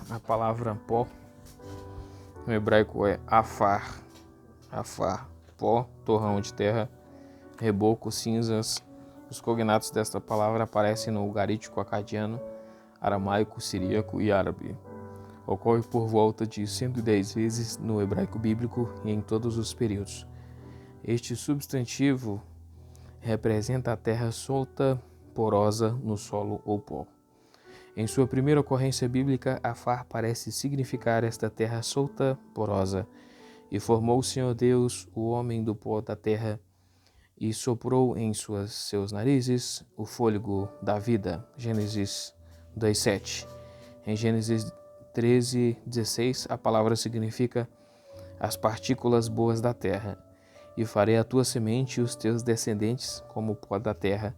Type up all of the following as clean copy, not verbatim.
A palavra pó no hebraico é afar, pó, torrão de terra, reboco, cinzas. Os cognatos desta palavra aparecem no ugarítico acadiano, aramaico, siríaco e árabe. Ocorre por volta de 110 vezes no hebraico bíblico e em todos os períodos. Este substantivo representa a terra solta, porosa no solo ou pó. Em sua primeira ocorrência bíblica, Afar parece significar esta terra solta, porosa. E formou o Senhor Deus o homem do pó da terra e soprou em seus narizes o fôlego da vida. Gênesis 2:7. Em Gênesis 13:16, a palavra significa as partículas boas da terra. E farei a tua semente e os teus descendentes como o pó da terra.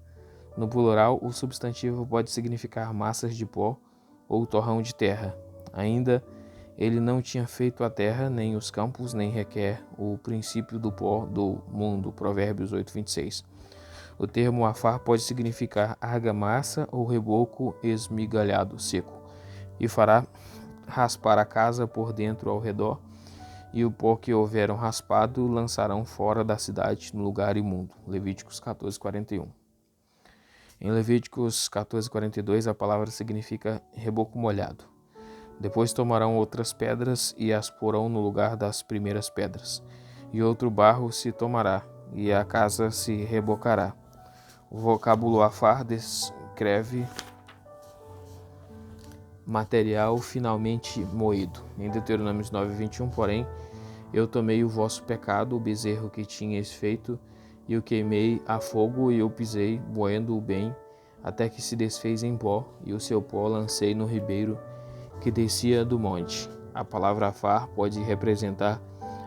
No plural, o substantivo pode significar massas de pó ou torrão de terra. Ainda, ele não tinha feito a terra, nem os campos, nem requer o princípio do pó do mundo. Provérbios 8:26. O termo afar pode significar argamassa ou reboco esmigalhado, seco. E fará raspar a casa por dentro ao redor, e o pó que houveram raspado lançarão fora da cidade no lugar imundo. Levíticos 14:41. Em Levíticos 14:42, a palavra significa reboco molhado. Depois tomarão outras pedras e as porão no lugar das primeiras pedras, e outro barro se tomará, e a casa se rebocará. O vocábulo afar descreve material finalmente moído. Em Deuteronômio 9:21, porém, eu tomei o vosso pecado, o bezerro que tinhas feito, e o queimei a fogo, e o pisei, moendo-o bem, até que se desfez em pó, e o seu pó lancei no ribeiro que descia do monte. A palavra afar pode representar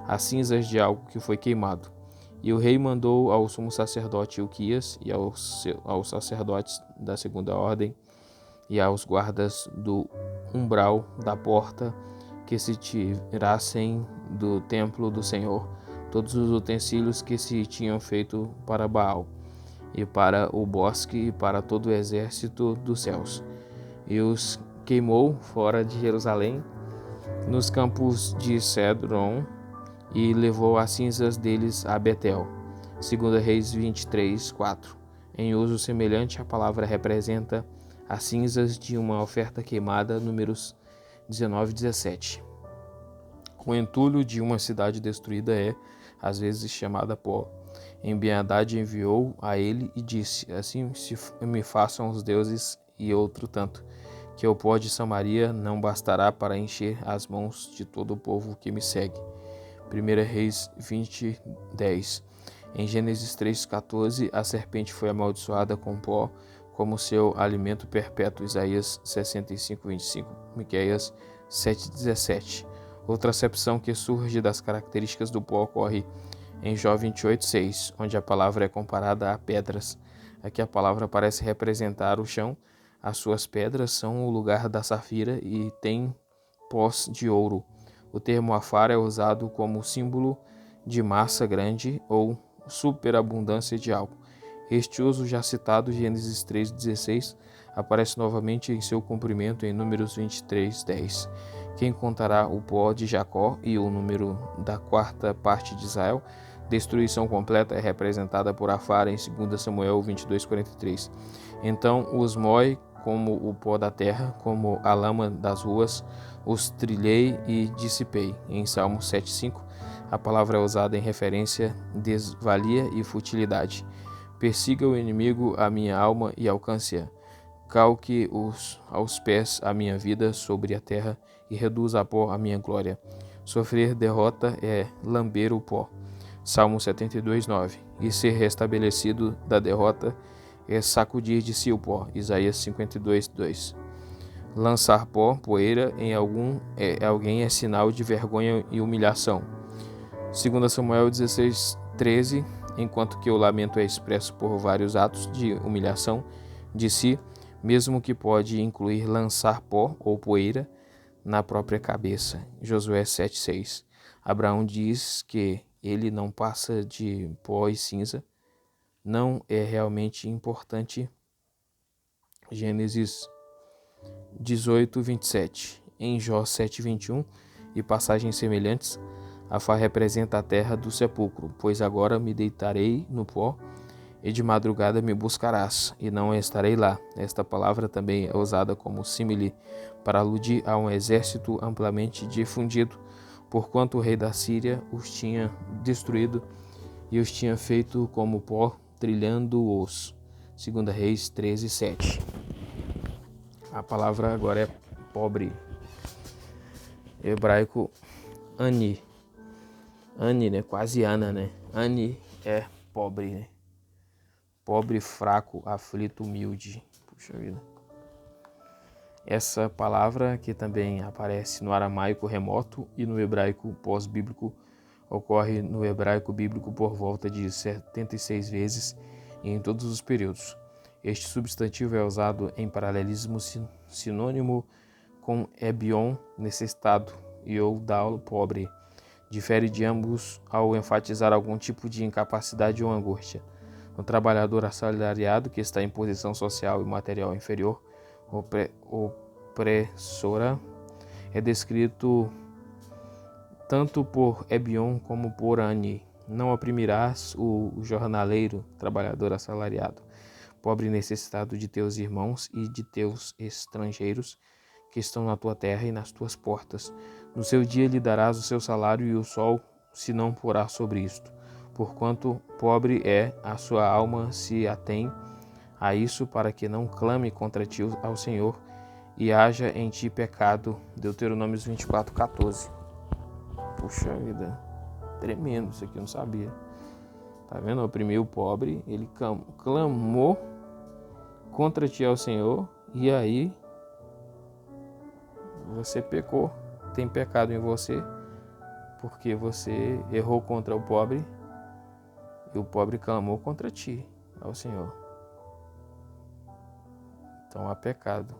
as cinzas de algo que foi queimado. E o rei mandou ao sumo sacerdote Ilquias e aos sacerdotes da segunda ordem e aos guardas do umbral da porta que se tirassem do templo do Senhor todos os utensílios que se tinham feito para Baal, e para o bosque e para todo o exército dos céus. E os queimou fora de Jerusalém, nos campos de Cedron, e levou as cinzas deles a Betel. 2 Reis 23:4. Em uso semelhante, a palavra representa as cinzas de uma oferta queimada, Números 19:17. O entulho de uma cidade destruída é, às vezes, chamada pó. Em Ben-Hadad enviou a ele e disse: assim me façam os deuses e outro tanto, que o pó de Samaria não bastará para encher as mãos de todo o povo que me segue. 1 Reis 20:10. Em Gênesis 3:14, a serpente foi amaldiçoada com pó como seu alimento perpétuo. Isaías 65:25. Miqueias 7:17. Outra acepção que surge das características do pó ocorre em Jó 28:6, onde a palavra é comparada a pedras. Aqui a palavra parece representar o chão. As suas pedras são o lugar da safira e tem pós de ouro. O termo afar é usado como símbolo de massa grande ou superabundância de algo. Este uso já citado, Gênesis 3:16, aparece novamente em seu cumprimento em Números 23:10. Quem contará o pó de Jacó e o número da quarta parte de Israel? Destruição completa é representada por Afar em 2 Samuel 22:43. Então os mói como o pó da terra, como a lama das ruas, os trilhei e dissipei. Em Salmo 7:5, a palavra é usada em referência desvalia e futilidade. Persiga o inimigo a minha alma e alcance-a. Calque aos pés a minha vida sobre a terra e reduza a pó a minha glória. Sofrer derrota é lamber o pó. Salmo 72:9. E ser restabelecido da derrota é sacudir de si o pó. Isaías 52:2. Lançar pó, poeira, em alguém é sinal de vergonha e humilhação. 2 Samuel 16:13. Enquanto que o lamento é expresso por vários atos de humilhação de si, mesmo que pode incluir lançar pó ou poeira na própria cabeça. Josué 7:6. Abraão diz que ele não passa de pó e cinza. Não é realmente importante. Gênesis 18, 27. Em Jó 7, 21 e passagens semelhantes, a Fá representa a terra do sepulcro, pois agora me deitarei no pó e de madrugada me buscarás, e não estarei lá. Esta palavra também é usada como símile para aludir a um exército amplamente difundido, porquanto o rei da Síria os tinha destruído e os tinha feito como pó, trilhando-os. 2 Reis 13, 7. A palavra agora é pobre. Hebraico ani. Ani, né? Quase Ana, né? Ani é pobre, né? Pobre, fraco, aflito, humilde. Puxa vida. Essa palavra, que também aparece no aramaico remoto e no hebraico pós-bíblico, ocorre no hebraico bíblico por volta de 76 vezes e em todos os períodos. Este substantivo é usado em paralelismo sinônimo com ebion, necessitado, e ou dal, pobre. Difere de ambos ao enfatizar algum tipo de incapacidade ou angústia. O trabalhador assalariado que está em posição social e material inferior, opressora, é descrito tanto por Ebion como por Ani. Não oprimirás o jornaleiro, trabalhador assalariado, pobre e necessitado de teus irmãos e de teus estrangeiros que estão na tua terra e nas tuas portas. No seu dia lhe darás o seu salário e o sol se não porá sobre isto. Porquanto pobre é a sua alma, se atém a isso, para que não clame contra ti ao Senhor e haja em ti pecado. Deuteronômio 24, 14. Puxa vida, tremendo isso aqui, eu não sabia. Tá vendo? Oprimiu o pobre, ele clamou contra ti ao Senhor e aí você pecou, tem pecado em você, porque você errou contra o pobre e o pobre clamou contra ti ao Senhor. Então há pecado.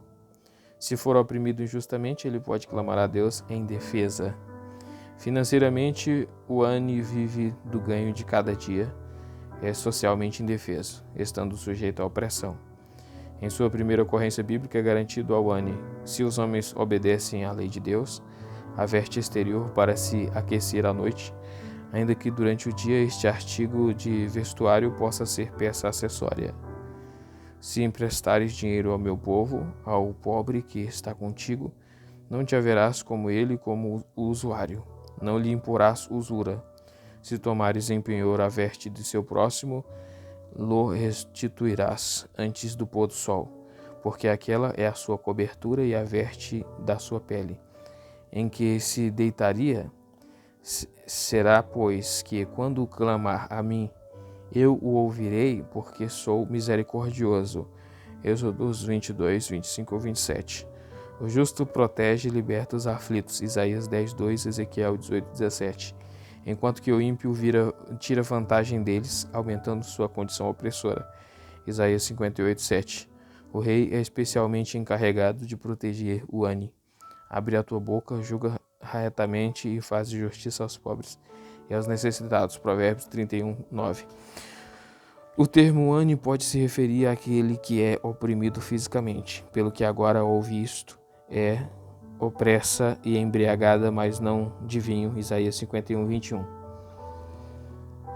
Se for oprimido injustamente, ele pode clamar a Deus em defesa. Financeiramente, o Ani vive do ganho de cada dia, é socialmente indefeso, estando sujeito à opressão. Em sua primeira ocorrência bíblica é garantido ao Ani: se os homens obedecem à lei de Deus, a veste exterior para se aquecer à noite, ainda que durante o dia este artigo de vestuário possa ser peça acessória. Se emprestares dinheiro ao meu povo, ao pobre que está contigo, não te haverás como ele, como o usuário. Não lhe imporás usura. Se tomares em penhor a veste de seu próximo, lo restituirás antes do pôr do sol, porque aquela é a sua cobertura e a veste da sua pele, em que se deitaria. Será, pois, que quando clamar a mim, eu o ouvirei, porque sou misericordioso. Êxodo 22, 25 ou 27. O justo protege e liberta os aflitos. Isaías 10, 2, Ezequiel 18, 17. Enquanto que o ímpio tira vantagem deles, aumentando sua condição opressora. Isaías 58, 7. O rei é especialmente encarregado de proteger o Ani. Abre a tua boca, julga retamente e faz justiça aos pobres e aos necessitados. Provérbios 31, 9. O termo Ani pode se referir àquele que é oprimido fisicamente. Pelo que agora ouve isto, é opressa e embriagada, mas não de vinho. Isaías 51, 21.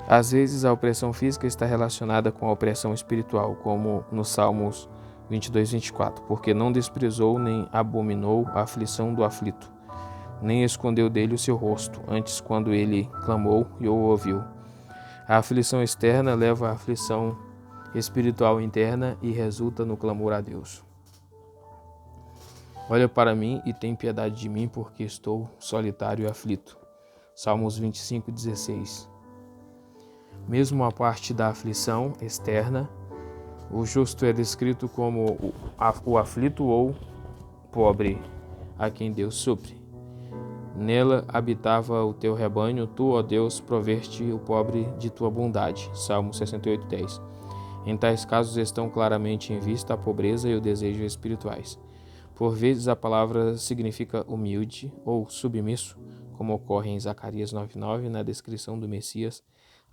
Às vezes a opressão física está relacionada com a opressão espiritual, como nos Salmos 22, 24. Porque não desprezou nem abominou a aflição do aflito, nem escondeu dele o seu rosto, antes quando ele clamou e o ouviu. A aflição externa leva à aflição espiritual interna e resulta no clamor a Deus. Olha para mim e tem piedade de mim, porque estou solitário e aflito. Salmos 25, 16. Mesmo a parte da aflição externa, o justo é descrito como o aflito ou pobre, a quem Deus supre. Nela habitava o teu rebanho, tu, ó Deus, proveste o pobre de tua bondade. Salmo 68, 10. Em tais casos estão claramente em vista a pobreza e o desejo espirituais. Por vezes a palavra significa humilde ou submisso, como ocorre em Zacarias 9:9, na descrição do Messias.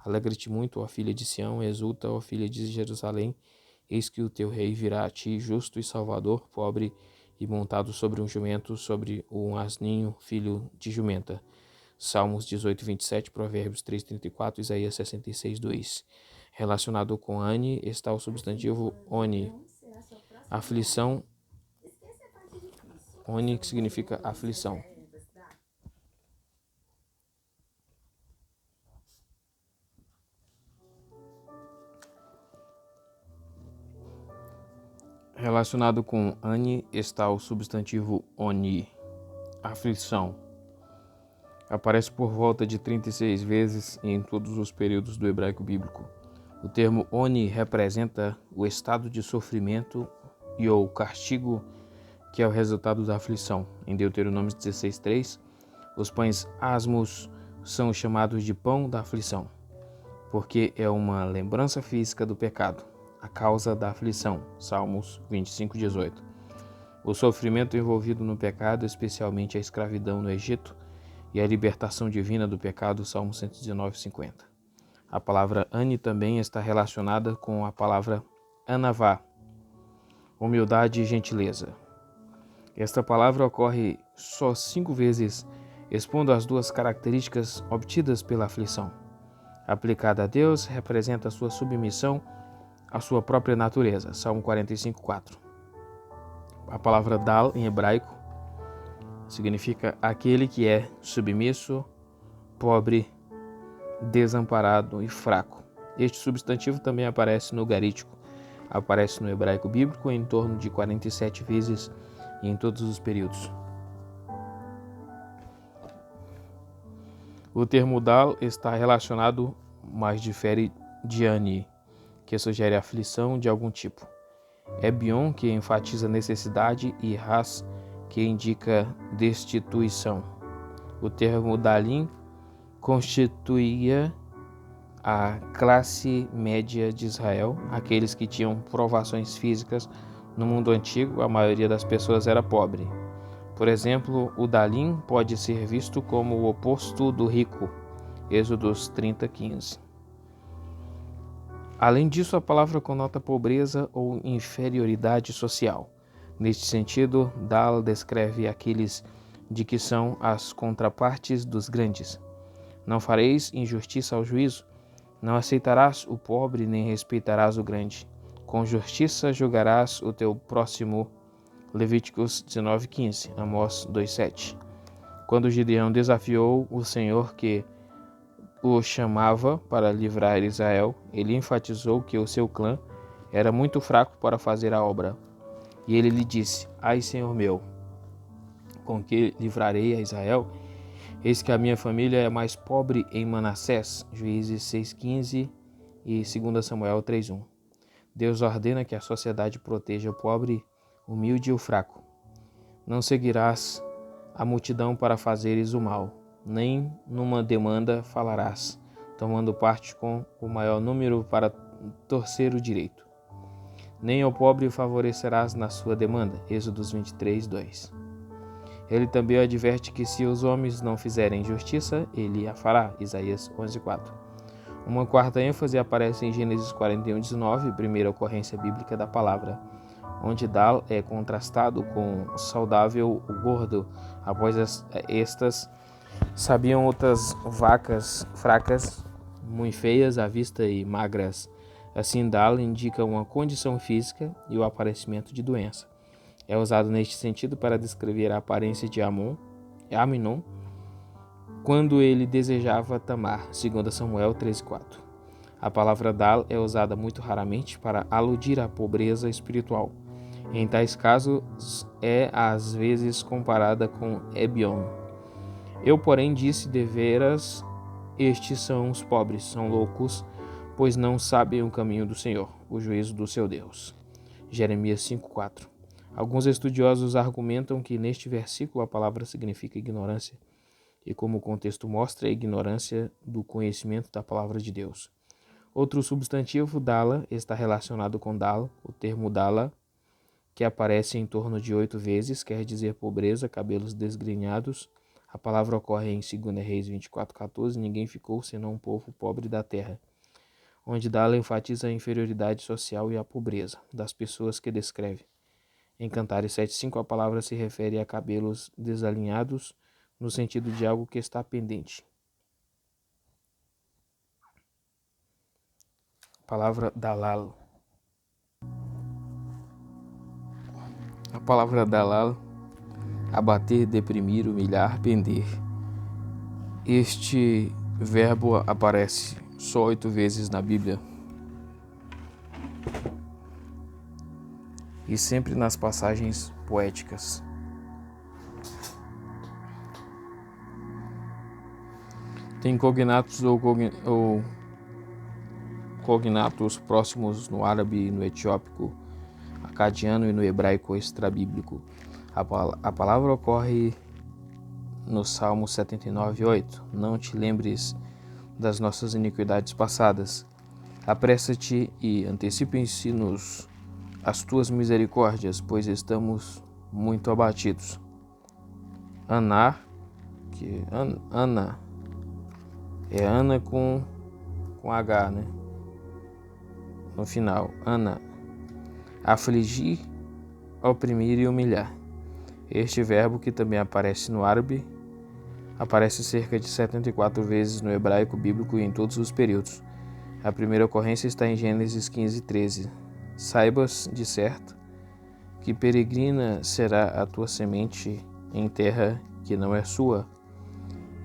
Alegra-te muito, ó filha de Sião, exulta, ó filha de Jerusalém, eis que o teu rei virá a ti, justo e salvador, pobre e montado sobre um jumento, sobre um asninho, filho de jumenta. Salmos 18, 27, Provérbios 3, 34, Isaías 66, 2. Relacionado com Ani está o substantivo oni, aflição, oni que significa aflição. Relacionado com Ani está o substantivo oni, aflição. Aparece por volta de 36 vezes em todos os períodos do hebraico bíblico. O termo oni representa o estado de sofrimento e ou castigo que é o resultado da aflição. Em Deuteronômio 16:3, os pães asmos são chamados de pão da aflição, porque é uma lembrança física do pecado, a causa da aflição. Salmos 25:18. O sofrimento envolvido no pecado, especialmente a escravidão no Egito e a libertação divina do pecado. Salmo 119:50. A palavra Ani também está relacionada com a palavra Anavá, humildade e gentileza. Esta palavra ocorre só 5 vezes, expondo as duas características obtidas pela aflição. Aplicada a Deus, representa a sua submissão à sua própria natureza. Salmo 45:4. A palavra Dal, em hebraico, significa aquele que é submisso, pobre, desamparado e fraco. Este substantivo também aparece no garítico, aparece no hebraico bíblico em torno de 47 vezes e em todos os períodos. O termo Dal está relacionado, mas difere de Ani, que sugere aflição de algum tipo. Ebion, que enfatiza necessidade, e Ras, que indica destituição. O termo Dalim constituía a classe média de Israel, aqueles que tinham provações físicas. No mundo antigo, a maioria das pessoas era pobre. Por exemplo, o Dalim pode ser visto como o oposto do rico. Êxodos 30:15. Além disso, a palavra conota pobreza ou inferioridade social. Neste sentido, Dal descreve aqueles de que são as contrapartes dos grandes. Não fareis injustiça ao juízo, não aceitarás o pobre, nem respeitarás o grande. Com justiça julgarás o teu próximo. Levíticos 19:15, Amós 2:7. Quando Gideão desafiou o Senhor que o chamava para livrar Israel, ele enfatizou que o seu clã era muito fraco para fazer a obra. E ele lhe disse: Ai, Senhor meu, com que livrarei a Israel? Eis que a minha família é mais pobre em Manassés. Juízes 6:15 e 2 Samuel 3:1. Deus ordena que a sociedade proteja o pobre, humilde e o fraco. Não seguirás a multidão para fazeres o mal, nem numa demanda falarás, tomando parte com o maior número para torcer o direito. Nem ao pobre favorecerás na sua demanda. Êxodos 23:2. Ele também adverte que se os homens não fizerem justiça, ele a fará. Isaías 11:4. Uma quarta ênfase aparece em Gênesis 41:19, primeira ocorrência bíblica da palavra, onde Dal é contrastado com saudável o gordo. Após estas, sabiam outras vacas fracas, muito feias à vista e magras. Assim, Dal indica uma condição física e o aparecimento de doença. É usado neste sentido para descrever a aparência de Aminon, quando ele desejava Tamar, 2 Samuel 13:4. A palavra Dal é usada muito raramente para aludir à pobreza espiritual. Em tais casos, é às vezes comparada com Ebion. Eu, porém, disse deveras, estes são os pobres, são loucos, pois não sabem o caminho do Senhor, o juízo do seu Deus. Jeremias 5:4. Alguns estudiosos argumentam que neste versículo a palavra significa ignorância, e como o contexto mostra, a ignorância do conhecimento da palavra de Deus. Outro substantivo, Dala, está relacionado com Dal. O termo Dala, que aparece em torno de 8 vezes, quer dizer pobreza, cabelos desgrenhados. A palavra ocorre em 2 Reis 24:14, ninguém ficou senão um povo pobre da terra, onde Dala enfatiza a inferioridade social e a pobreza das pessoas que descreve. Em Cantares 7:5, a palavra se refere a cabelos desalinhados, no sentido de algo que está pendente. Palavra dalal. A palavra dalal, abater, deprimir, humilhar, pender. Este verbo aparece só 8 vezes na Bíblia e sempre nas passagens poéticas. Tem cognatos ou cognatos próximos no árabe, no etiópico, acadiano e no hebraico extrabíblico. A palavra ocorre no Salmo 79:8. Não te lembres das nossas iniquidades passadas. Apressa-te e antecipe-se-nos as tuas misericórdias, pois estamos muito abatidos. Ana é Ana com H, né? No final, Ana. Afligir, oprimir e humilhar. Este verbo, que também aparece no árabe, aparece cerca de 74 vezes no hebraico bíblico e em todos os períodos. A primeira ocorrência está em Gênesis 15:13. Saibas, de certo, que peregrina será a tua semente em terra que não é sua,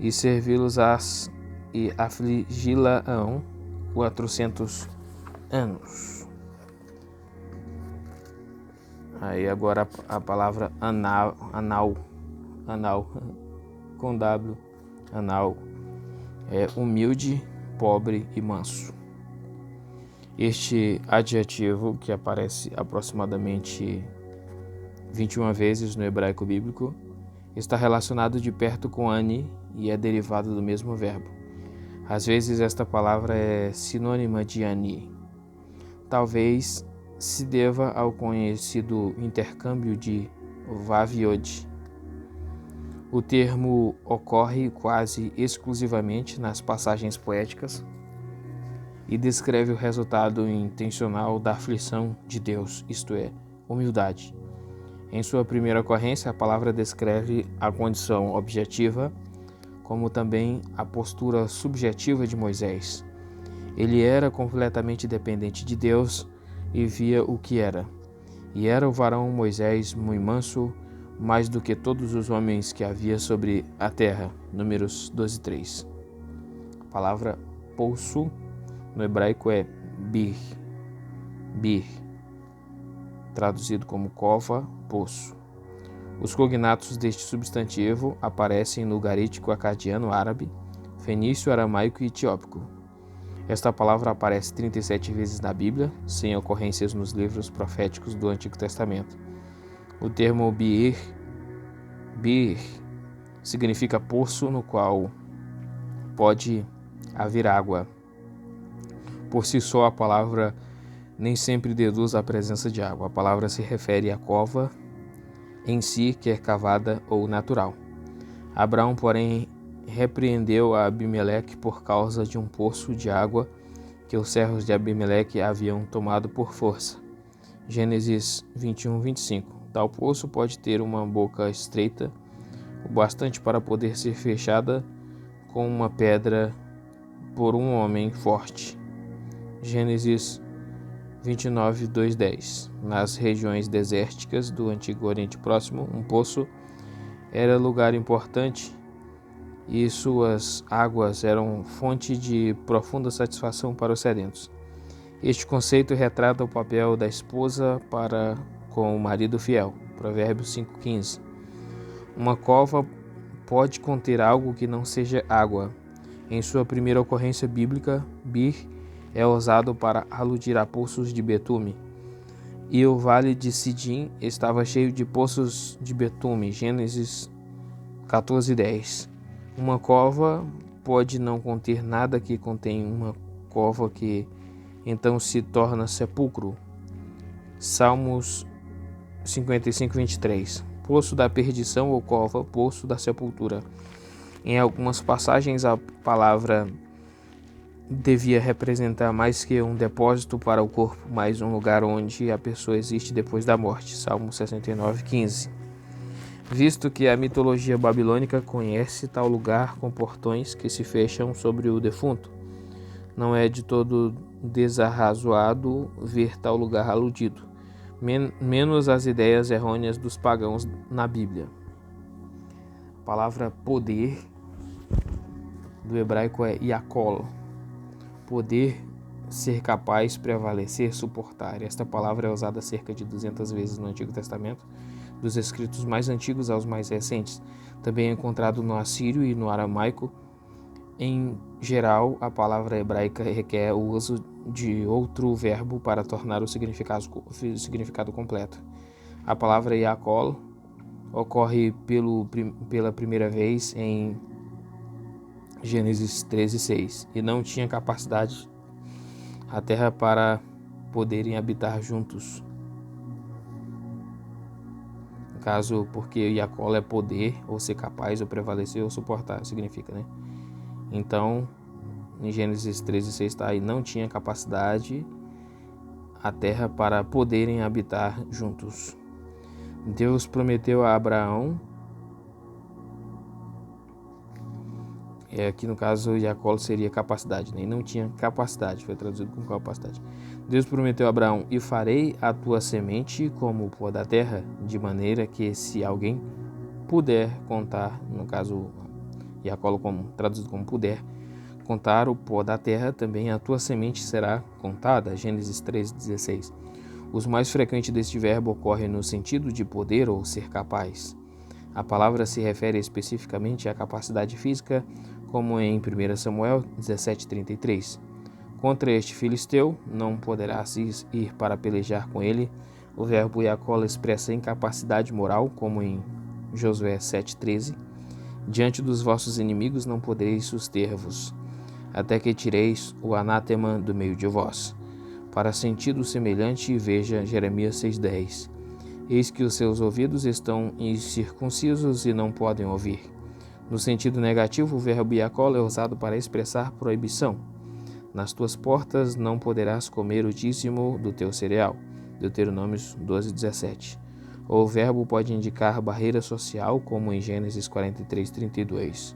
e servi-los-ás e afligi-la-ão 400 anos. Aí agora a palavra anal, com W, anal, é humilde, pobre e manso. Este adjetivo, que aparece aproximadamente 21 vezes no hebraico bíblico, está relacionado de perto com ani e é derivado do mesmo verbo. Às vezes esta palavra é sinônima de ani. Talvez se deva ao conhecido intercâmbio de vav e yod. O termo ocorre quase exclusivamente nas passagens poéticas e descreve o resultado intencional da aflição de Deus, isto é, humildade. Em sua primeira ocorrência, a palavra descreve a condição objetiva, como também a postura subjetiva de Moisés. Ele era completamente dependente de Deus e via o que era. E era o varão Moisés muito manso, mais do que todos os homens que havia sobre a terra. Números 12:3. A palavra poço no hebraico é bir, traduzido como cova, poço. Os cognatos deste substantivo aparecem no garítico, acadiano, árabe, fenício, aramaico e etiópico. Esta palavra aparece 37 vezes na Bíblia, sem ocorrências nos livros proféticos do Antigo Testamento. O termo bir significa poço no qual pode haver água. Por si só, a palavra nem sempre deduz a presença de água. A palavra se refere à cova em si, quer cavada ou natural. Abraão, porém, repreendeu a Abimeleque por causa de um poço de água que os servos de Abimeleque haviam tomado por força. Gênesis 21:25. Tal poço pode ter uma boca estreita, o bastante para poder ser fechada com uma pedra por um homem forte. Gênesis 29:2-10. Nas regiões desérticas do Antigo Oriente Próximo, um poço era lugar importante e suas águas eram fonte de profunda satisfação para os sedentos. Este conceito retrata o papel da esposa para com o marido fiel. Provérbios 5:15. Uma cova pode conter algo que não seja água. Em sua primeira ocorrência bíblica, bir é usado para aludir a poços de betume. E o vale de Sidim estava cheio de poços de betume. Gênesis 14:10. Uma cova pode não conter nada que contém uma cova que então se torna sepulcro. Salmos 55:23. Poço da perdição ou cova, poço da sepultura. Em algumas passagens a palavra devia representar mais que um depósito para o corpo, mas um lugar onde a pessoa existe depois da morte. Salmo 69:15. Visto que a mitologia babilônica conhece tal lugar com portões que se fecham sobre o defunto, não é de todo desarrazoado ver tal lugar aludido, menos as ideias errôneas dos pagãos na Bíblia. A palavra poder do hebraico é yakol. Poder, ser capaz, prevalecer, suportar. Esta palavra é usada cerca de 200 vezes no Antigo Testamento, dos escritos mais antigos aos mais recentes. Também é encontrado no assírio e no aramaico. Em geral, a palavra hebraica requer o uso de outro verbo para tornar o significado completo. A palavra yakol ocorre pela primeira vez em Gênesis 13:6, e não tinha capacidade a terra para poderem habitar juntos. No caso, porque yakol é poder, ou ser capaz, ou prevalecer, ou suportar, significa, né? Então, em Gênesis 13:6 está aí, não tinha capacidade a terra para poderem habitar juntos. Deus prometeu a Abraão, aqui no caso yakol seria capacidade, né? Não tinha capacidade, foi traduzido com capacidade. Deus prometeu a Abraão: e farei a tua semente como o pó da terra, de maneira que se alguém puder contar, no caso yakol traduzido como puder, contar o pó da terra, também a tua semente será contada. Gênesis 3:16. O mais frequente deste verbo ocorre no sentido de poder ou ser capaz. A palavra se refere especificamente à capacidade física, como em 1 Samuel 17:33. Contra este filisteu não poderás ir para pelejar com ele. O verbo yakol expressa incapacidade moral, como em Josué 7:13. Diante dos vossos inimigos não podereis suster-vos, até que tireis o anátema do meio de vós. Para sentido semelhante, veja Jeremias 6:10. Eis que os seus ouvidos estão incircuncisos e não podem ouvir. No sentido negativo, o verbo yakol é usado para expressar proibição. Nas tuas portas não poderás comer o dízimo do teu cereal. Deuteronômio 12:17. O verbo pode indicar barreira social, como em Gênesis 43:32.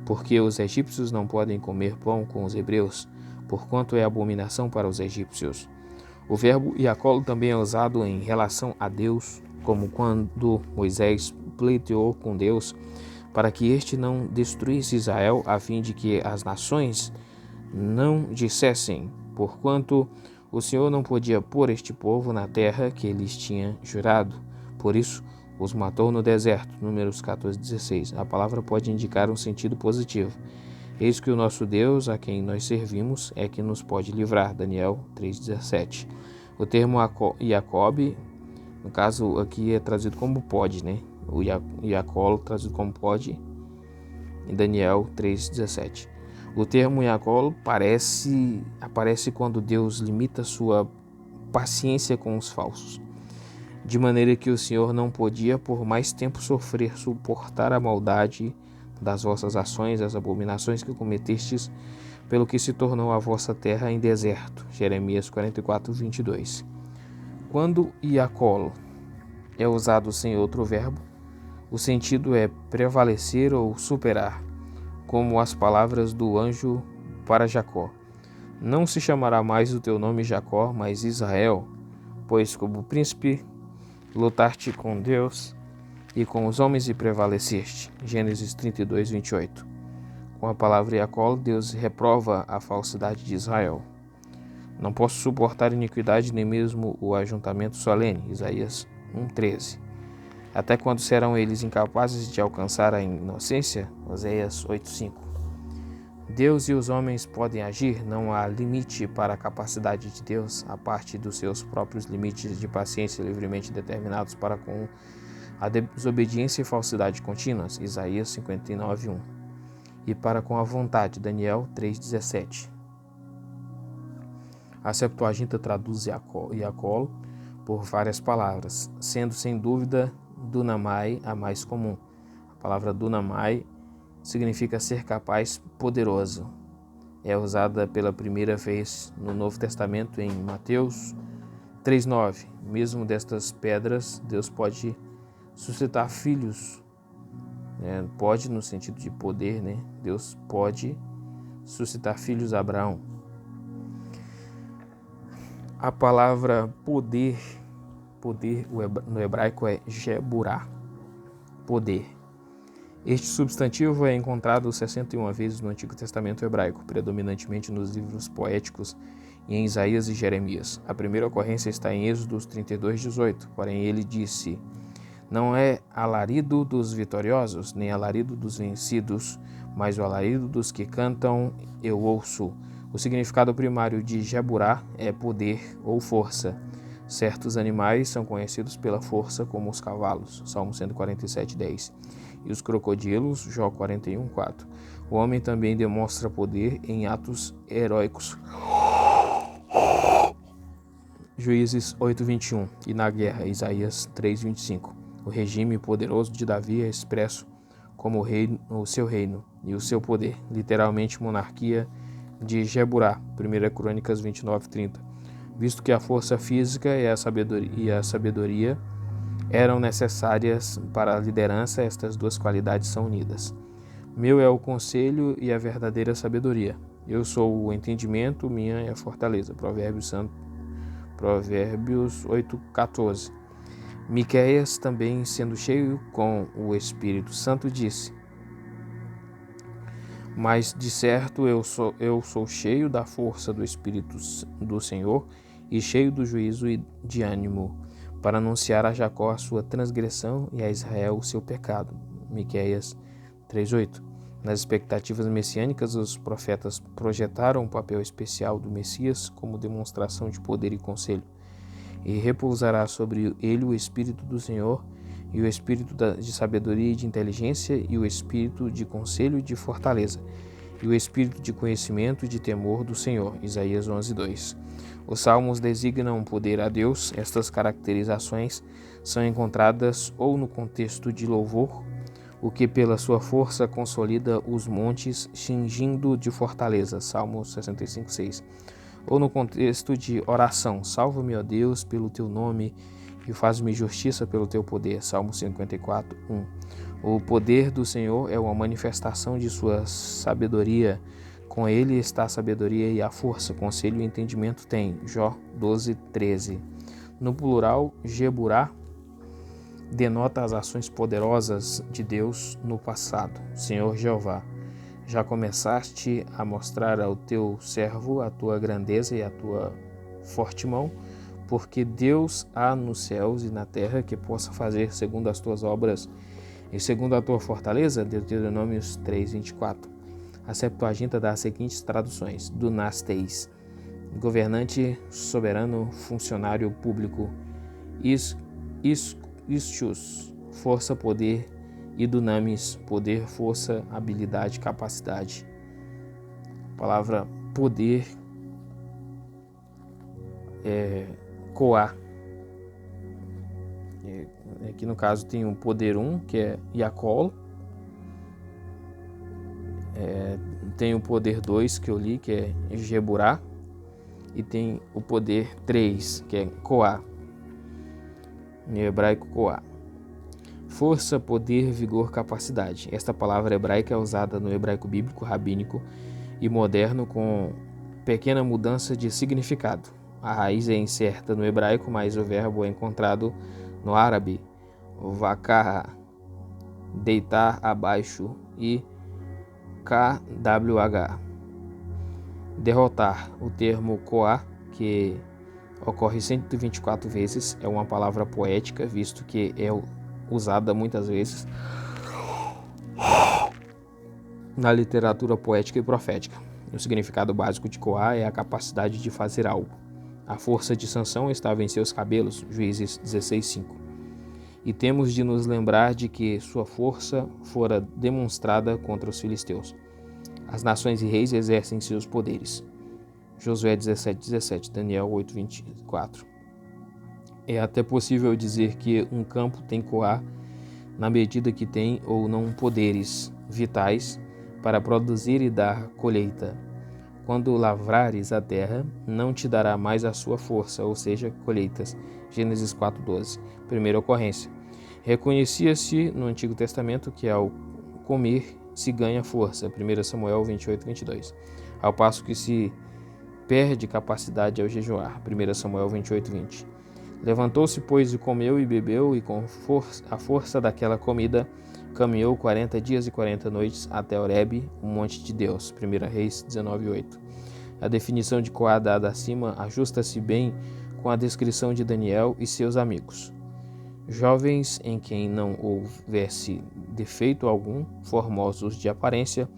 Porque os egípcios não podem comer pão com os hebreus, porquanto é abominação para os egípcios. O verbo yakol também é usado em relação a Deus, como quando Moisés pleiteou com Deus para que este não destruísse Israel, a fim de que as nações não dissessem, porquanto o Senhor não podia pôr este povo na terra que lhes tinha jurado. Por isso, os matou no deserto. Números 14:16. A palavra pode indicar um sentido positivo. Eis que o nosso Deus, a quem nós servimos, é que nos pode livrar. Daniel 3:17. O termo Jacob, no caso aqui é traduzido como pode, né? O yakol traduzido como pode em Daniel 3:17. O termo yakol aparece quando Deus limita sua paciência com os falsos, de maneira que o Senhor não podia por mais tempo suportar a maldade das vossas ações, as abominações que cometestes, pelo que se tornou a vossa terra em deserto. Jeremias 44:22. Quando yakol é usado sem outro verbo, o sentido é prevalecer ou superar, como as palavras do anjo para Jacó: não se chamará mais o teu nome Jacó, mas Israel, pois como príncipe lutaste com Deus e com os homens e prevaleceste. Gênesis 32:28. Com a palavra yakol, Deus reprova a falsidade de Israel. Não posso suportar iniquidade, nem mesmo o ajuntamento solene. Isaías 1:13. Até quando serão eles incapazes de alcançar a inocência? Oséias 8:5. Deus e os homens podem agir, não há limite para a capacidade de Deus, a parte dos seus próprios limites de paciência livremente determinados para com a desobediência e falsidade contínuas. Isaías 59:1. E para com a vontade. Daniel 3:17. A Septuaginta traduz yakol por várias palavras, sendo sem dúvida dunamai a mais comum. A palavra dunamai significa ser capaz, poderoso. é usada pela primeira vez no Novo Testamento em Mateus 3:9. Mesmo destas pedras, Deus pode suscitar filhos. Pode no sentido de poder, né? Deus pode suscitar filhos a Abraão. A palavra poder no hebraico é Geburah, poder. Este substantivo é encontrado 61 vezes no Antigo Testamento hebraico, predominantemente nos livros poéticos e em Isaías e Jeremias. A primeira ocorrência está em Êxodo 32:18, porém ele disse: não é alarido dos vitoriosos, nem alarido dos vencidos, mas o alarido dos que cantam eu ouço. O significado primário de Geburah é poder ou força. Certos animais são conhecidos pela força, como os cavalos, Salmo 147:10, e os crocodilos, Jó 41:4. O homem também demonstra poder em atos heróicos, Juízes 8:21, e na guerra, Isaías 3:25. O regime poderoso de Davi é expresso como o seu reino e o seu poder, literalmente monarquia de Geburah, 1 Crônicas 29:30. Visto que a força física e a sabedoria eram necessárias para a liderança, estas duas qualidades são unidas. Meu é o conselho e a verdadeira sabedoria. Eu sou o entendimento, minha é a fortaleza. Provérbios 8:14. Miqueias, também sendo cheio com o Espírito Santo, disse: mas de certo eu sou cheio da força do Espírito do Senhor e cheio do juízo e de ânimo, para anunciar a Jacó a sua transgressão e a Israel o seu pecado. Miqueias 3:8. Nas expectativas messiânicas, os profetas projetaram um papel especial do Messias como demonstração de poder e conselho. E repousará sobre ele o Espírito do Senhor, e o Espírito de sabedoria e de inteligência, e o Espírito de conselho e de fortaleza, e o Espírito de conhecimento e de temor do Senhor. Isaías 11:2. Os salmos designam poder a Deus. Estas caracterizações são encontradas ou no contexto de louvor, o que pela sua força consolida os montes, cingindo de fortaleza, Salmo 65:6. Ou no contexto de oração, salva-me, ó Deus, pelo teu nome, e faz-me justiça pelo teu poder, Salmo 54:1. O poder do Senhor é uma manifestação de sua sabedoria. Com ele está a sabedoria e a força, conselho e entendimento tem, Jó 12:13. No plural, Geburah denota as ações poderosas de Deus no passado. Senhor Jeová, já começaste a mostrar ao teu servo a tua grandeza e a tua forte mão, porque Deus há nos céus e na terra que possa fazer segundo as tuas obras e segundo a tua fortaleza. Deuteronômio 3:24. A Septuaginta dá as seguintes traduções: Dunasteis, governante, soberano, funcionário público; Istius, força, poder; e Dunamis, poder, força, habilidade, capacidade. A palavra poder é Coá. Aqui no caso tem o poder 1, que é Iacol. Tem o poder 2 que eu li, que é Geburah. E tem o poder 3, que é Coá. Em hebraico, Coá. Força, poder, vigor, capacidade. Esta palavra hebraica é usada no hebraico bíblico, rabínico e moderno com pequena mudança de significado. A raiz é incerta no hebraico, mas o verbo é encontrado no árabe, vakar, deitar abaixo, e kwh, derrotar. O termo koá, que ocorre 124 vezes, é uma palavra poética, visto que é usada muitas vezes na literatura poética e profética. O significado básico de koá é a capacidade de fazer algo. A força de Sansão estava em seus cabelos, Juízes 16:5. E temos de nos lembrar de que sua força fora demonstrada contra os filisteus. As nações e reis exercem seus poderes. Josué 17:17, Daniel 8:24. É até possível dizer que um campo tem koá na medida que tem ou não poderes vitais para produzir e dar colheita. quando lavrares a terra, não te dará mais a sua força, ou seja, colheitas. Gênesis 4:12. Primeira ocorrência. Reconhecia-se no Antigo Testamento que ao comer se ganha força. 1 Samuel 28:22. Ao passo que se perde capacidade ao jejuar. 1 Samuel 28:20. Levantou-se, pois, e comeu e bebeu, e com a força daquela comida caminhou 40 dias e 40 noites até Horebe, o monte de Deus. 1 Reis 19:8. A definição de Coá dada acima ajusta-se bem com a descrição de Daniel e seus amigos. Jovens em quem não houvesse defeito algum, formosos de aparência,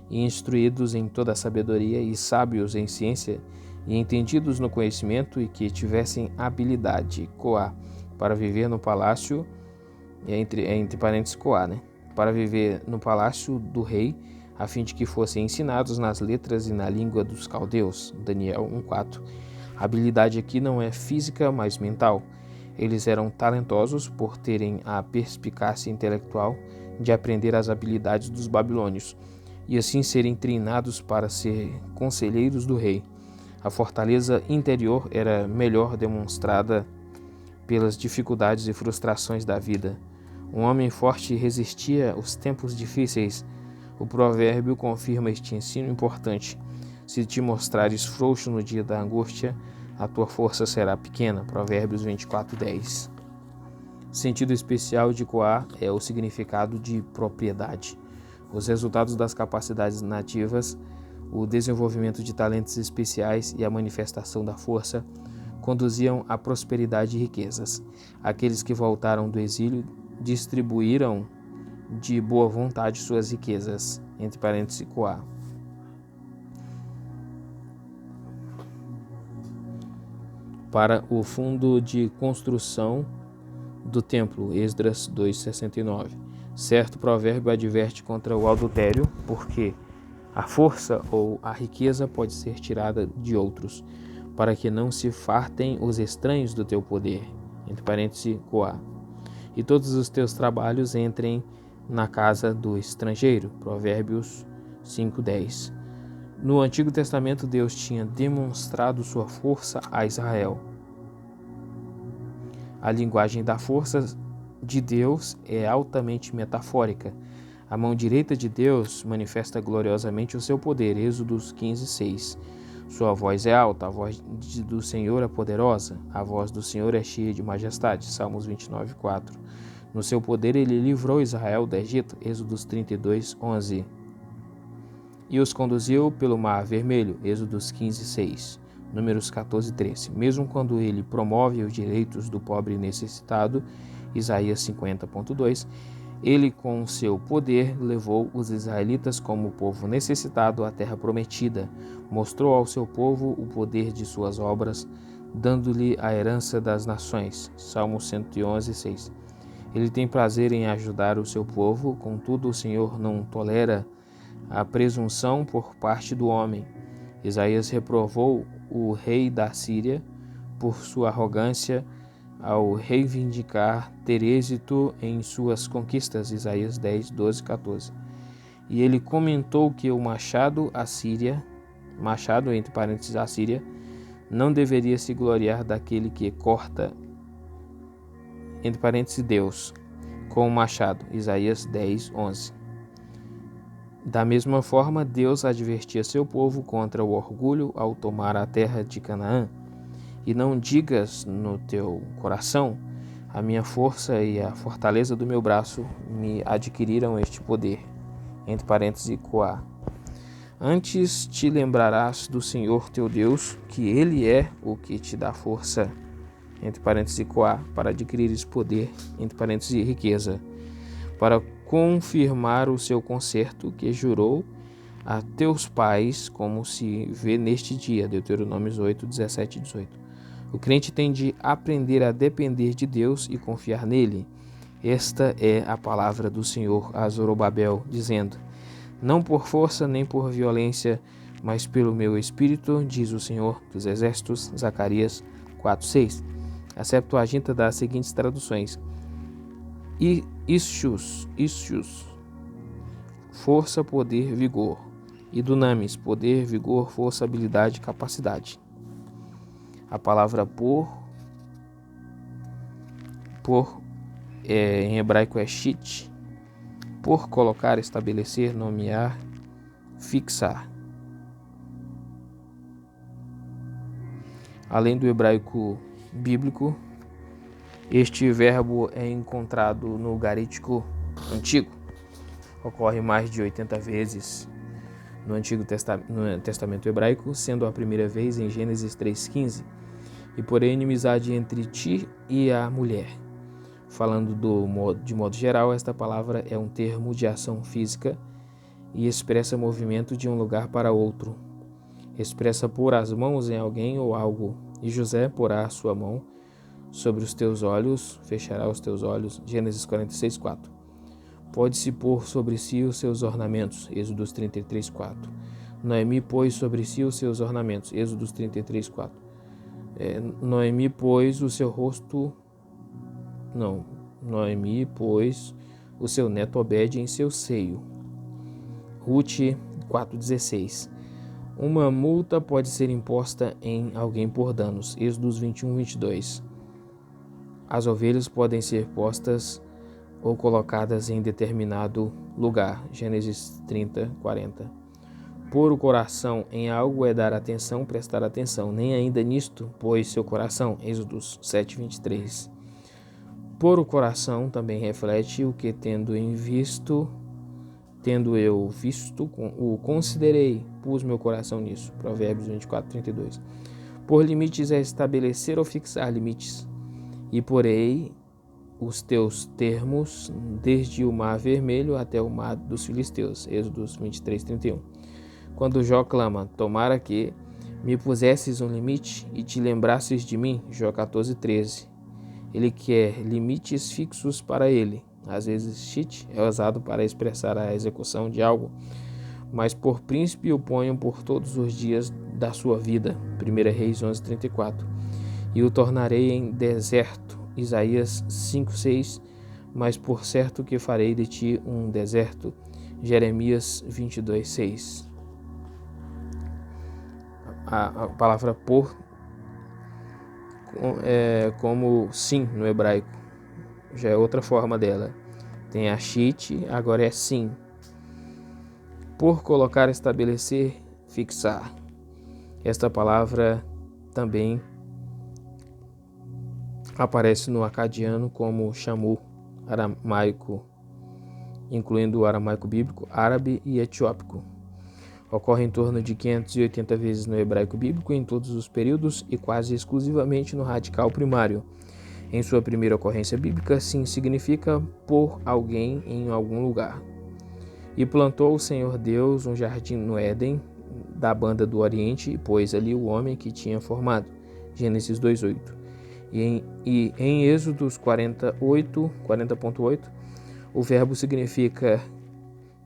e instruídos em toda a sabedoria, e sábios em ciência, e entendidos no conhecimento, e que tivessem habilidade, Coá, para viver no palácio, entre parênteses Coá, para viver no palácio do rei, a fim de que fossem ensinados nas letras e na língua dos caldeus. Daniel 1:4. A habilidade aqui não é física, mas mental. Eles eram talentosos por terem a perspicácia intelectual de aprender as habilidades dos babilônios, e assim serem treinados para ser conselheiros do rei. A fortaleza interior era melhor demonstrada pelas dificuldades e frustrações da vida. Um homem forte resistia aos tempos difíceis. O provérbio confirma este ensino importante. Se te mostrares frouxo no dia da angústia, a tua força será pequena. Provérbios 24:10. Sentido especial de Coá é o significado de propriedade. Os resultados das capacidades nativas, o desenvolvimento de talentos especiais e a manifestação da força conduziam à prosperidade e riquezas. Aqueles que voltaram do exílio distribuíram de boa vontade suas riquezas, entre parênteses Coá. Para o fundo de construção do templo, Esdras 2:69. Certo provérbio adverte contra o adultério, porque a força ou a riqueza pode ser tirada de outros, para que não se fartem os estranhos do teu poder, entre parênteses Coá, e todos os teus trabalhos entrem na casa do estrangeiro. Provérbios 5:10. No Antigo Testamento, Deus tinha demonstrado sua força a Israel. A linguagem da força de Deus é altamente metafórica. A mão direita de Deus manifesta gloriosamente o seu poder. Êxodos 15:6. Sua voz é alta, a voz do Senhor é poderosa, a voz do Senhor é cheia de majestade. Salmos 29:4. No seu poder ele livrou Israel do Egito. Êxodos 32:11. E os conduziu pelo mar vermelho. Êxodos 15:6. Números 14:13. Mesmo quando ele promove os direitos do pobre necessitado. Isaías 50:2. Ele, com seu poder, levou os israelitas como povo necessitado à terra prometida. Mostrou ao seu povo o poder de suas obras, dando-lhe a herança das nações. Salmo 111:6. Ele tem prazer em ajudar o seu povo, contudo o Senhor não tolera a presunção por parte do homem. Isaías reprovou o rei da Síria por sua arrogância ao reivindicar ter êxito em suas conquistas. Isaías 10:12-14. E ele comentou que o machado entre parênteses Assíria, não deveria se gloriar daquele que corta, entre parênteses Deus, com o machado. Isaías 10:11. Da mesma forma, Deus advertia seu povo contra o orgulho ao tomar a terra de Canaã. E não digas no teu coração: a minha força e a fortaleza do meu braço me adquiriram este poder. Entre parênteses Coá. Antes te lembrarás do Senhor teu Deus, que Ele é o que te dá força, entre parênteses Coá, para adquirires poder, entre parênteses riqueza, para confirmar o seu concerto que jurou a teus pais, como se vê neste dia. Deuteronômios 8:17-18. O crente tem de aprender a depender de Deus e confiar nele. Esta é a palavra do Senhor a Zorobabel, dizendo: não por força nem por violência, mas pelo meu espírito, diz o Senhor dos Exércitos. Zacarias 4:6. A Septuaginta dá as seguintes traduções: Ischius, força, poder, vigor. e dunamis, poder, vigor, força, habilidade, capacidade. A palavra por em hebraico é shit, por colocar, estabelecer, nomear, fixar. Além do hebraico bíblico, este verbo é encontrado no Ugarítico Antigo. Ocorre mais de 80 vezes no Antigo Testamento hebraico, sendo a primeira vez em Gênesis 3,15, e por inimizade entre ti e a mulher. Falando de modo geral, esta palavra é um termo de ação física e expressa movimento de um lugar para outro. Expressa pôr as mãos em alguém ou algo, e José porá a sua mão sobre os teus olhos, fechará os teus olhos. Gênesis 46:4. Pode-se pôr sobre si os seus ornamentos. Êxodos 33:4. Noemi pôs sobre si os seus ornamentos. Êxodos 33:4. Noemi pôs o seu rosto... Não. Noemi pôs o seu neto Obed em seu seio. Ruth 4:16. Uma multa pode ser imposta em alguém por danos. Êxodos 21:22. As ovelhas podem ser postas ou colocadas em determinado lugar. Gênesis 30:40. Pôr o coração em algo é dar atenção, prestar atenção. Nem ainda nisto pôs seu coração. Êxodos 7:23. Pôr o coração também reflete o que tendo eu visto, o considerei, pus meu coração nisso. Provérbios 24:32. Por limites é estabelecer ou fixar limites. E porei os teus termos desde o mar vermelho até o mar dos filisteus. Êxodos 23:31. Quando Jó clama, tomara que me pusesses um limite e te lembrasses de mim. Jó 14:13. Ele quer limites fixos para ele. Às vezes, shit é usado para expressar a execução de algo, mas por príncipe o ponho por todos os dias da sua vida. 1 Reis 11:34. E o tornarei em deserto. Isaías 5:6. Mas por certo que farei de ti um deserto. Jeremias 22:6. A palavra por é como sim no hebraico. Já é outra forma dela. Tem a shit, agora é sim. Por colocar, estabelecer, fixar. Esta palavra também aparece no acadiano como chamu, aramaico, incluindo o aramaico bíblico, árabe e etiópico. Ocorre em torno de 580 vezes no hebraico bíblico em todos os períodos e quase exclusivamente no radical primário. Em sua primeira ocorrência bíblica, sim significa por alguém em algum lugar. E plantou o Senhor Deus um jardim no Éden, da banda do Oriente, e pôs ali o homem que tinha formado. Gênesis 2:8. E em Êxodos 40:8, o verbo significa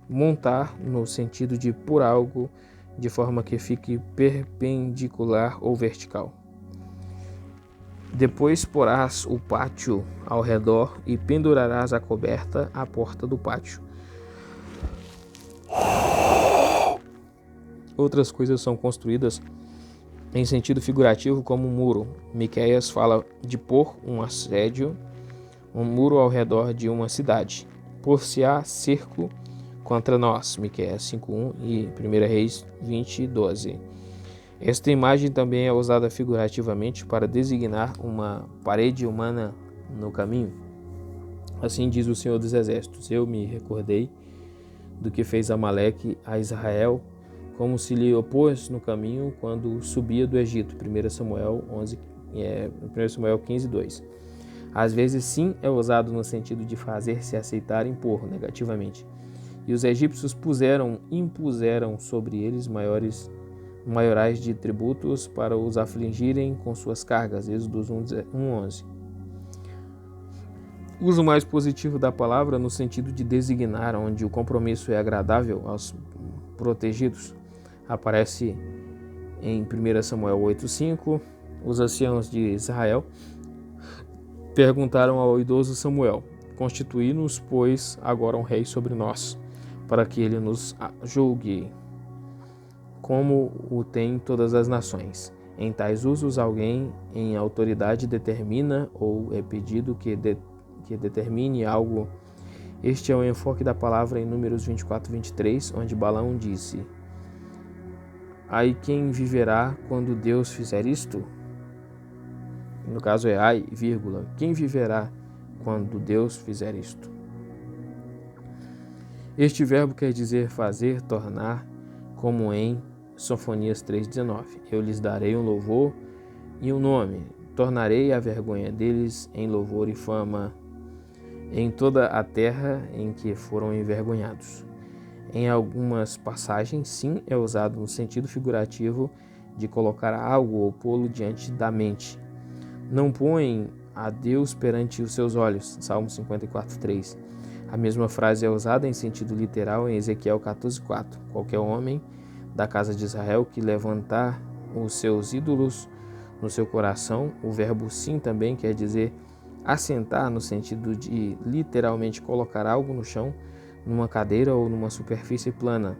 montar, no sentido de por algo, de forma que fique perpendicular ou vertical. Depois porás o pátio ao redor e pendurarás a coberta à porta do pátio. Outras coisas são construídas em sentido figurativo como um muro. Miqueias fala de pôr um assédio, um muro ao redor de uma cidade. Por-se-á cerco contra nós. Miqueias 5:1 e 1 Reis 20:12. Esta imagem também é usada figurativamente para designar uma parede humana no caminho. Assim diz o Senhor dos Exércitos: eu me recordei do que fez Amaleque a Israel, como se lhe opôs no caminho quando subia do Egito. 1 Samuel 15:2. Às vezes, sim, é usado no sentido de fazer-se aceitar, impor negativamente. E os egípcios impuseram sobre eles maiorais de tributos para os afligirem com suas cargas. Êxodos 1:11. Uso mais positivo da palavra no sentido de designar onde o compromisso é agradável aos protegidos. Aparece em 1 Samuel 8:5. Os anciãos de Israel perguntaram ao idoso Samuel: constituí-nos, pois, agora um rei sobre nós, para que ele nos julgue. como o têm todas as nações. Em tais usos, alguém em autoridade determina ou é pedido que determine algo. Este é o enfoque da palavra em Números 24, 23, onde Balaão disse: ai quem viverá quando Deus fizer isto? No caso é ai, vírgula, quem viverá quando Deus fizer isto? Este verbo quer dizer fazer, tornar, como em Sofonias 3,19. Eu lhes darei um louvor e um nome, tornarei a vergonha deles em louvor e fama em toda a terra em que foram envergonhados. Em algumas passagens, sim, é usado no sentido figurativo de colocar algo ou pô-lo diante da mente. Não põem a Deus perante os seus olhos, Salmo 54:3. A mesma frase é usada em sentido literal em Ezequiel 14:4. Qualquer homem da casa de Israel que levantar os seus ídolos no seu coração, o verbo sim também quer dizer assentar no sentido de literalmente colocar algo no chão, numa cadeira ou numa superfície plana.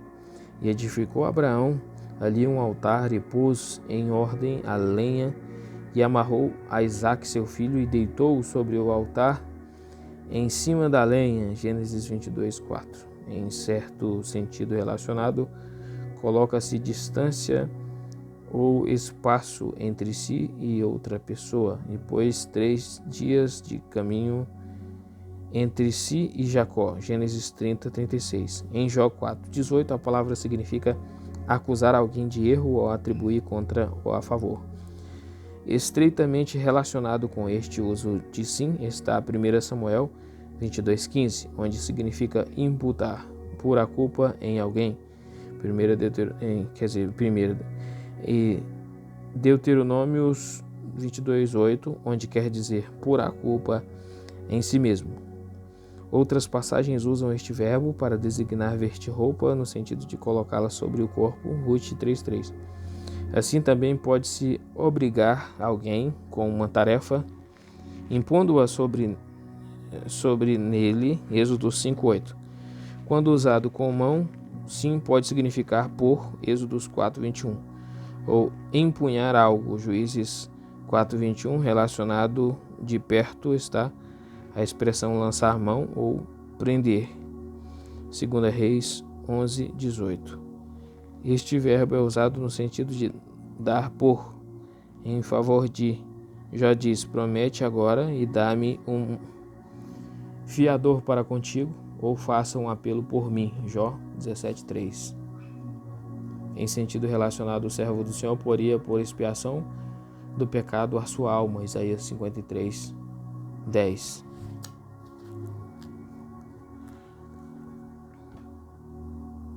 E edificou Abraão ali um altar e pôs em ordem a lenha e amarrou a Isaque seu filho e deitou-o sobre o altar em cima da lenha. Gênesis 22:4. Em certo sentido relacionado, coloca-se distância ou espaço entre si e outra pessoa, e pôs 3 dias de caminho entre si e Jacó. Gênesis 30:36. Em Jó 4:18, a palavra significa acusar alguém de erro ou atribuir contra ou a favor. Estreitamente relacionado com este uso de sim está 1 Samuel 22:15, onde significa imputar, pôr a culpa em alguém. E Deuteronômios 22:8, onde quer dizer pôr a culpa em si mesmo. Outras passagens usam este verbo para designar vestir roupa no sentido de colocá-la sobre o corpo, Ruth 3:3. Assim também pode-se obrigar alguém com uma tarefa, impondo-a sobre nele, Êxodo 5:8. Quando usado com mão, sim pode significar pôr, Êxodos 4:21, ou empunhar algo, Juízes 4:21, relacionado de perto está a expressão lançar mão ou prender, 2 Reis 11:18. Este verbo é usado no sentido de dar por, em favor de. Já diz, promete agora e dá-me um fiador para contigo, ou faça um apelo por mim, Jó 17:3. Em sentido relacionado, o servo do Senhor poria por expiação do pecado a sua alma, Isaías 53:10.